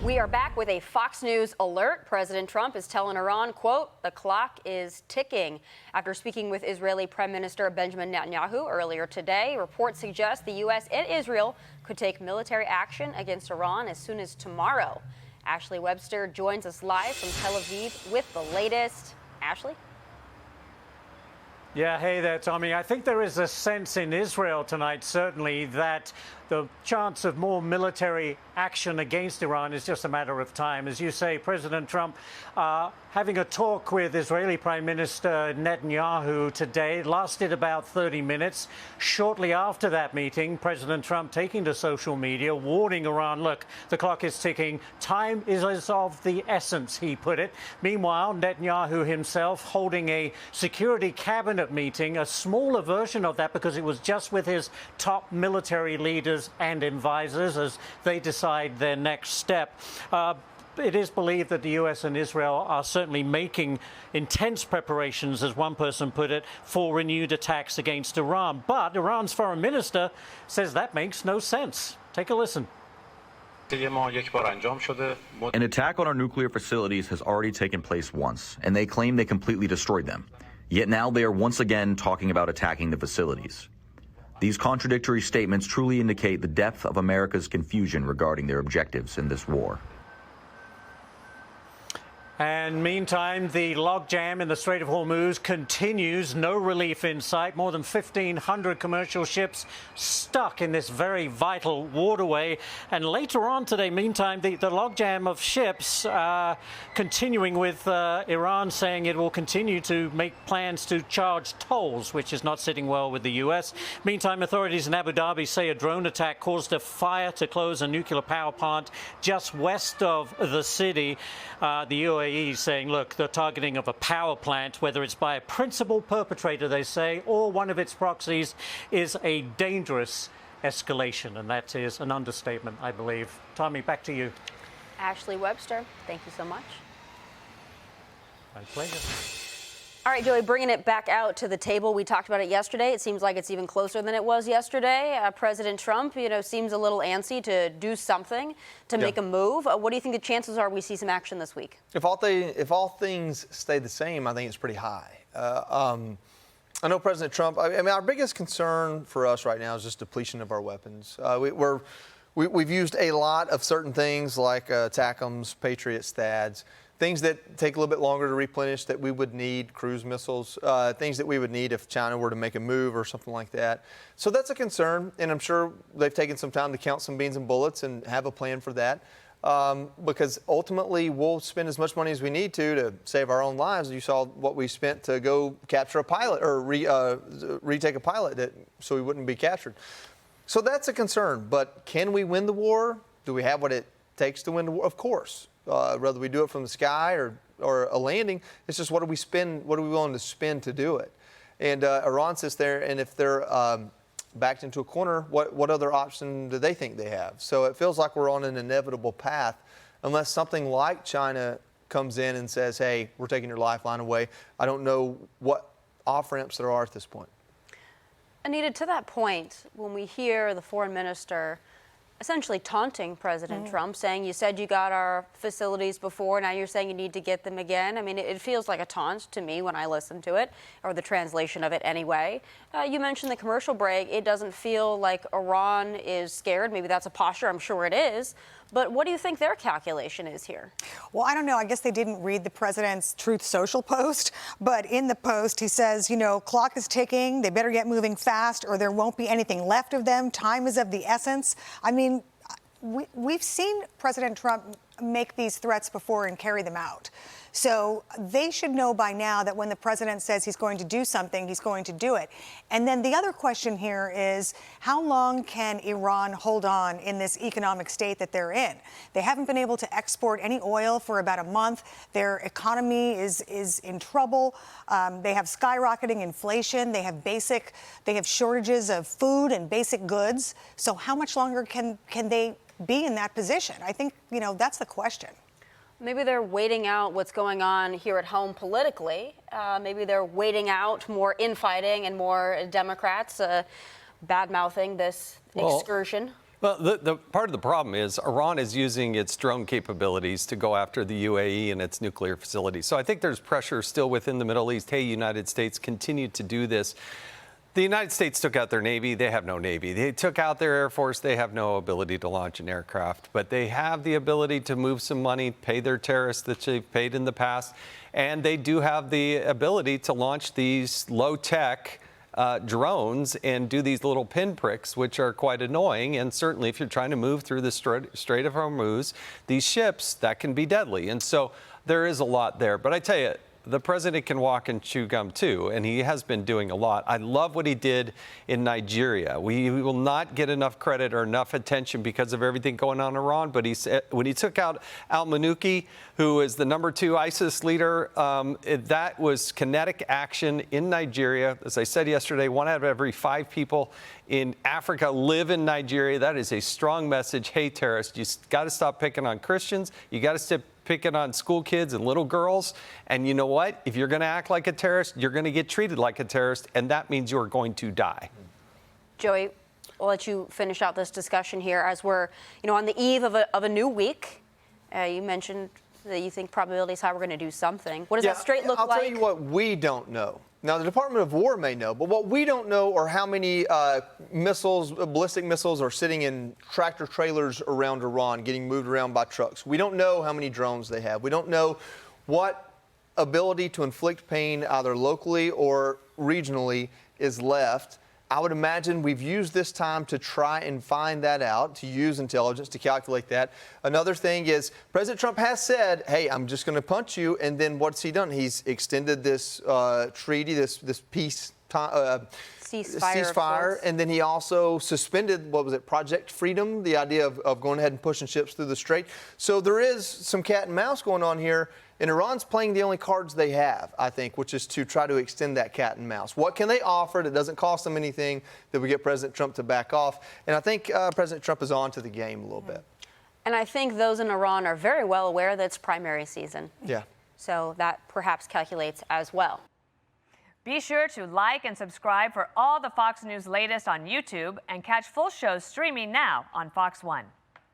We are back with a Fox News alert. President Trump is telling Iran, quote, the clock is ticking. After speaking with Israeli Prime Minister Benjamin Netanyahu earlier today, reports suggest the U.S. and Israel could take military action against Iran as soon as tomorrow. Ashley Webster joins us live from Tel Aviv with the latest. Ashley? Yeah, hey there, Tommy. I think there is a sense in Israel tonight, certainly, that the chance of more military action against Iran is just a matter of time. As you say, President Trump having a talk with Israeli Prime Minister Netanyahu today lasted about 30 minutes. Shortly after that meeting, President Trump taking to social media, warning Iran, look, the clock is ticking. Time is of the essence, he put it. Meanwhile, Netanyahu himself holding a security cabinet meeting, a smaller version of that because it was just with his top military leaders and advisors as they decide their next step. It is believed that the U.S. and Israel are certainly making intense preparations, as one person put it, for renewed attacks against Iran. But Iran's foreign minister says that makes no sense. Take a listen. An attack on our nuclear facilities has already taken place once, and they claim they completely destroyed them. Yet now they are once again talking about attacking the facilities. These contradictory statements truly indicate the depth of America's confusion regarding their objectives in this war. And meantime, the logjam in the Strait of Hormuz continues. No relief in sight. More than 1,500 commercial ships stuck in this very vital waterway. And later on today, meantime, the logjam of ships continuing with Iran saying it will continue to make plans to charge tolls, which is not sitting well with the U.S. Meantime, authorities in Abu Dhabi say a drone attack caused a fire to close a nuclear power plant just west of the city. The UAE saying, look, the targeting of a power plant, whether it's by a principal perpetrator, they say, or one of its proxies, is a dangerous escalation. And that is an understatement, I believe. Tommy, back to you. Ashley Webster, thank you so much. My pleasure. All right, Joey, bringing it back out to the table. We talked about it yesterday. It seems like it's even closer than it was yesterday. President Trump, seems a little antsy to do something, to make a move. What do you think the chances are we see some action this week? If all things stay the same, I think it's pretty high. I know President Trump, I mean, our biggest concern for us right now is just depletion of our weapons. We've used a lot of certain things like TACMs, Patriots, THAADs, things that take a little bit longer to replenish that we would need, cruise missiles, things that we would need if China were to make a move or something like that. So that's a concern, and I'm sure they've taken some time to count some beans and bullets and have a plan for that. Because ultimately we'll spend as much money as we need to save our own lives. You saw what we spent to go capture a pilot or retake a pilot so we wouldn't be captured. So that's a concern. But can we win the war? Do we have what it takes to win the war? Of course. Whether we do it from the sky or a landing, it's just what do we spend? What are we willing to spend to do it? And Iran sits there, and if they're backed into a corner, what other option do they think they have? So it feels like we're on an inevitable path unless something like China comes in and says, hey, we're taking your lifeline away. I don't know what off-ramps there are at this point. Anita, to that point, when we hear the foreign minister essentially taunting President Trump, saying, you said you got our facilities before, now you're saying you need to get them again. I mean, it feels like a taunt to me when I listen to it, or the translation of it anyway. You mentioned the commercial break. It doesn't feel like Iran is scared. Maybe that's a posture. I'm sure it is. But what do you think their calculation is here? Well, I don't know. I guess they didn't read the president's Truth Social post. But in the post, he says, clock is ticking. They better get moving fast or there won't be anything left of them. Time is of the essence. I mean, we've seen President Trump make these threats before and carry them out. So they should know by now that when the president says he's going to do something, he's going to do it. And then the other question here is, how long can Iran hold on in this economic state that they're in? They haven't been able to export any oil for about a month. Their economy is in trouble. They have skyrocketing inflation. They have shortages of food and basic goods. So how much longer can they be in that position? I think, that's the question. Maybe they're waiting out what's going on here at home politically. Maybe they're waiting out more infighting and more Democrats bad-mouthing this excursion. Well, the part of the problem is Iran is using its drone capabilities to go after the UAE and its nuclear facilities. So I think there's pressure still within the Middle East. Hey, United States, continue to do this. The United States took out their Navy. They have no Navy. They took out their Air Force. They have no ability to launch an aircraft. But they have the ability to move some money, pay their terrorists that they've paid in the past. And they do have the ability to launch these low-tech drones and do these little pinpricks, which are quite annoying. And certainly if you're trying to move through the Strait of Hormuz, these ships, that can be deadly. And so there is a lot there. But I tell you, the president can walk and chew gum too, and he has been doing a lot. I love what he did in Nigeria. We will not get enough credit or enough attention because of everything going on in Iran, but he said, when he took out al-Manuki, who is the #2 ISIS leader, that was kinetic action in Nigeria. As I said yesterday, 1 out of every 5 people in Africa live in Nigeria. That is a strong message. Hey, terrorists, you got to stop picking on Christians. You got to stop picking on school kids and little girls. And you know what? If you're going to act like a terrorist, you're going to get treated like a terrorist, and that means you're going to die. Joey, we'll let you finish out this discussion here as we're, on the eve of a new week. You mentioned that you think probability is how we're going to do something. What does that straight look like? I'll tell you what we don't know. Now, the Department of War may know, but what we don't know are how many missiles, ballistic missiles, are sitting in tractor trailers around Iran, getting moved around by trucks. We don't know how many drones they have. We don't know what ability to inflict pain, either locally or regionally, is left. I would imagine we've used this time to try and find that out, to use intelligence to calculate that. Another thing is President Trump has said, hey, I'm just going to punch you. And then what's he done? He's extended this treaty, this peace ceasefire. And then he also suspended, Project Freedom, the idea of going ahead and pushing ships through the strait. So there is some cat and mouse going on here. And Iran's playing the only cards they have, I think, which is to try to extend that cat and mouse. What can they offer that doesn't cost them anything that would get President Trump to back off? And I think President Trump is on to the game a little bit. And I think those in Iran are very well aware that it's primary season. Yeah. So that perhaps calculates as well. Be sure to like and subscribe for all the Fox News latest on YouTube and catch full shows streaming now on Fox One.